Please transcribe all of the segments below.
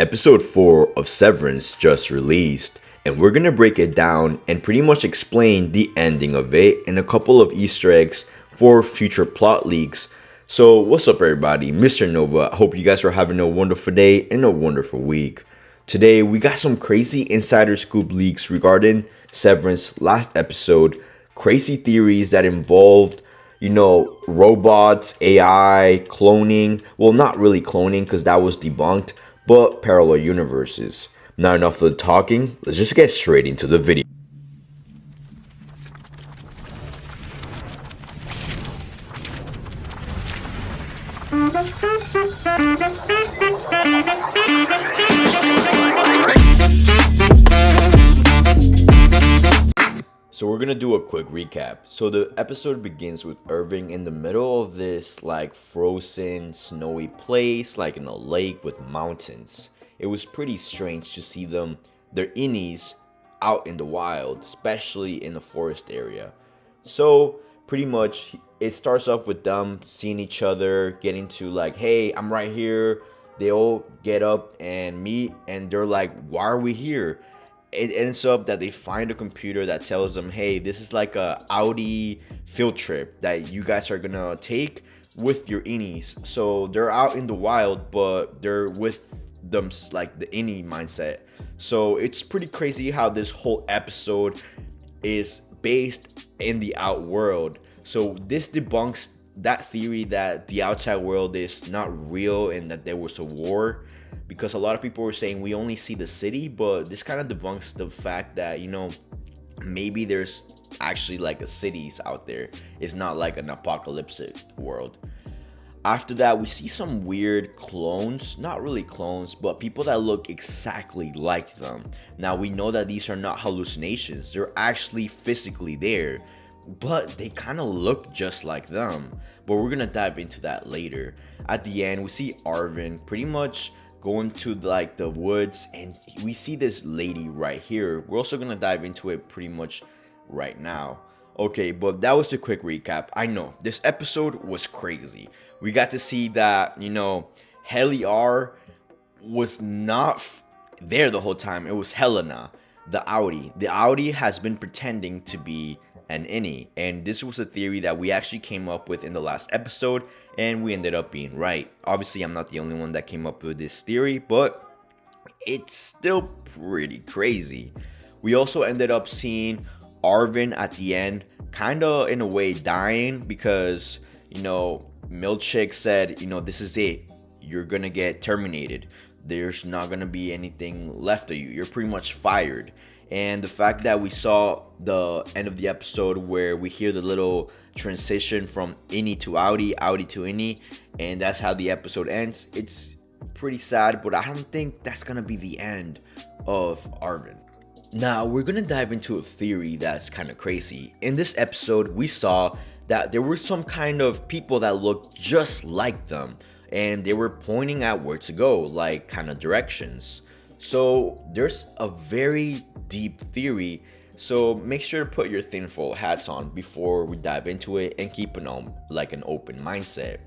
Episode 4 of Severance just released, and we're gonna break it down and pretty much explain the ending of it and a couple of Easter eggs for future plot leaks. So, what's up, everybody? MrNova. I hope you guys are having a wonderful day and a wonderful week. Today, we got some crazy insider scoop leaks regarding Severance last episode, crazy theories that involved robots, AI, cloning. Well, not really cloning because that was debunked, but parallel universes. Now, enough of the talking, let's just get straight into the video. So we're gonna do a quick recap. So the episode begins with Irving in the middle of this like frozen, snowy place, like in a lake with mountains. It was pretty strange to see their innies, out in the wild, especially in the forest area. So pretty much it starts off with them seeing each other, getting to like, hey, I'm right here. They all get up and meet, and they're like, why are we here? It ends up that they find a computer that tells them, hey, this is like a Audi field trip that you guys are gonna take with your innies. So they're out in the wild, but they're with them like the innie mindset. So it's pretty crazy how this whole episode is based in the out world. So this debunks that theory that the outside world is not real and that there was a war, because a lot of people were saying we only see the city, but this kind of debunks the fact that maybe there's actually like a cities out there. It's not like an apocalyptic world. After that, we see some weird clones, not really clones, but people that look exactly like them. Now we know that these are not hallucinations, they're actually physically there, but they kind of look just like them. But we're gonna dive into that later. At the end, we see Arvin pretty much going to like the woods, and we see this lady right here. We're also gonna dive into it pretty much right now. Okay, but that was the quick recap. I know this episode was crazy. We got to see that Helly was not there the whole time. It was Helena, the Audi. The Audi has been pretending to be an innie, and this was a theory that we actually came up with in the last episode, and we ended up being right. Obviously, I'm not the only one that came up with this theory, but it's still pretty crazy. We also ended up seeing Arvin at the end, kind of in a way dying, because Milkshake said, this is it. You're gonna get terminated. There's not gonna be anything left of you. You're pretty much fired. And the fact that we saw the end of the episode where we hear the little transition from innie to Audi, Audi to innie, and that's how the episode ends. It's pretty sad, but I don't think that's gonna be the end of Arvin. Now, we're gonna dive into a theory that's kind of crazy. In this episode, we saw that there were some kind of people that looked just like them, and they were pointing at where to go, like kind of directions. So there's a very deep theory, so make sure to put your tinfoil hats on before we dive into it and keep an open mindset.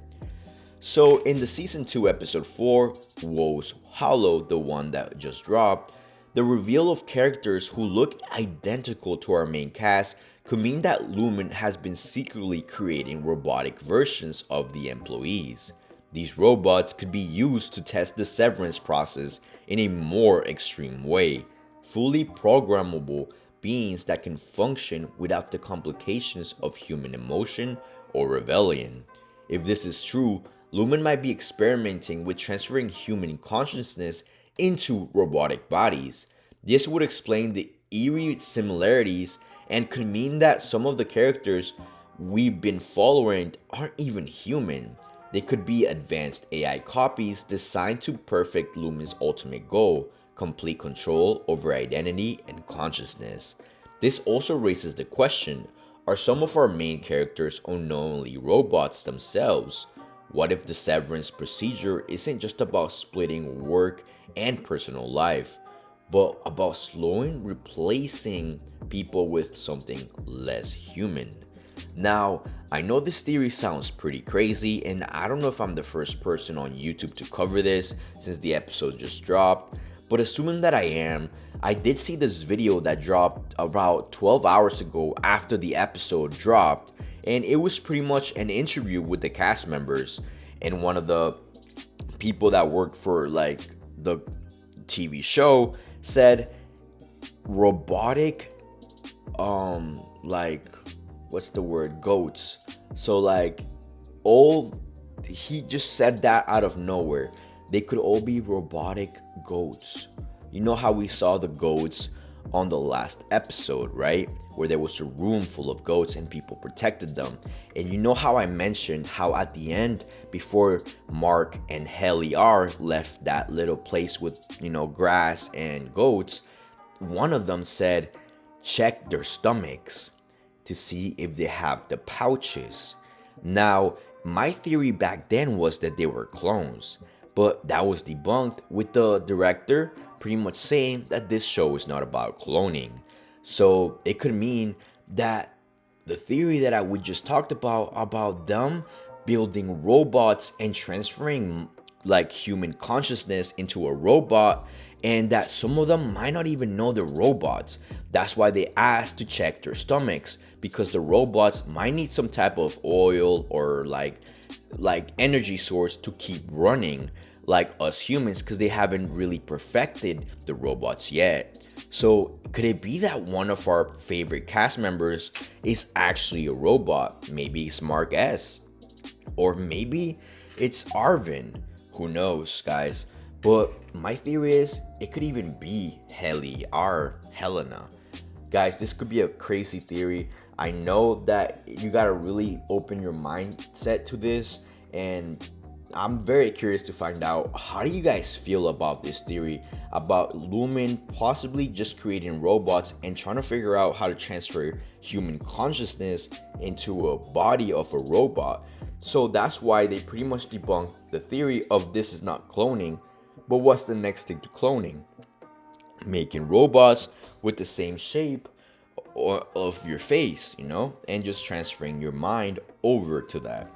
So in the season 2 episode 4, Woe's Hollow, the one that just dropped, the reveal of characters who look identical to our main cast could mean that Lumen has been secretly creating robotic versions of the employees. These robots could be used to test the severance process in a more extreme way. Fully programmable beings that can function without the complications of human emotion or rebellion. If this is true, Lumen might be experimenting with transferring human consciousness into robotic bodies. This would explain the eerie similarities and could mean that some of the characters we've been following aren't even human. They could be advanced AI copies designed to perfect Lumen's ultimate goal, complete control over identity and consciousness. This also raises the question, are some of our main characters unknowingly robots themselves? What if the severance procedure isn't just about splitting work and personal life, but about slowly replacing people with something less human? Now, I know this theory sounds pretty crazy, and I don't know if I'm the first person on YouTube to cover this since the episode just dropped, but assuming that I am, I did see this video that dropped about 12 hours ago after the episode dropped, and it was pretty much an interview with the cast members, and one of the people that worked for like the TV show said robotic like what's the word, goats. So like all, he just said that out of nowhere, they could all be robotic goats. You know how we saw the goats on the last episode, right? Where there was a room full of goats and people protected them. And you know how I mentioned how at the end, before Mark and Helly left that little place with, grass and goats, one of them said, check their stomachs to see if they have the pouches. Now, my theory back then was that they were clones, but that was debunked with the director pretty much saying that this show is not about cloning. So it could mean that the theory that we just talked about them building robots and transferring like human consciousness into a robot, and that some of them might not even know they're robots. That's why they asked to check their stomachs, because the robots might need some type of oil or like energy source to keep running like us humans, because they haven't really perfected the robots yet. So could it be that one of our favorite cast members is actually a robot? Maybe it's Mark S, or maybe it's Arvin. Who knows, guys? But my theory is it could even be Helly or Helena. Guys, this could be a crazy theory. I know that you gotta really open your mindset to this, and I'm very curious to find out, how do you guys feel about this theory about Lumen possibly just creating robots and trying to figure out how to transfer human consciousness into a body of a robot? So that's why they pretty much debunked the theory of this is not cloning. But what's the next thing to cloning? Making robots with the same shape or of your face, and just transferring your mind over to that.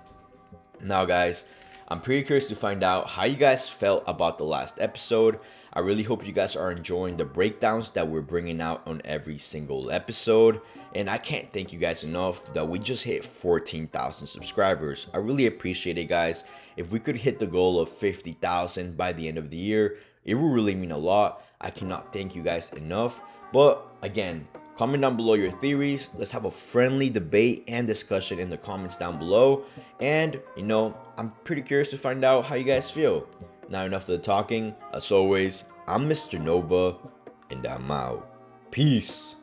Now, guys, I'm pretty curious to find out how you guys felt about the last episode. I really hope you guys are enjoying the breakdowns that we're bringing out on every single episode. And I can't thank you guys enough that we just hit 14,000 subscribers. I really appreciate it, guys. If we could hit the goal of 50,000 by the end of the year, it will really mean a lot. I cannot thank you guys enough. But again, comment down below your theories. Let's have a friendly debate and discussion in the comments down below. And, I'm pretty curious to find out how you guys feel. Now, enough of the talking. As always, I'm MrNova, and I'm out. Peace.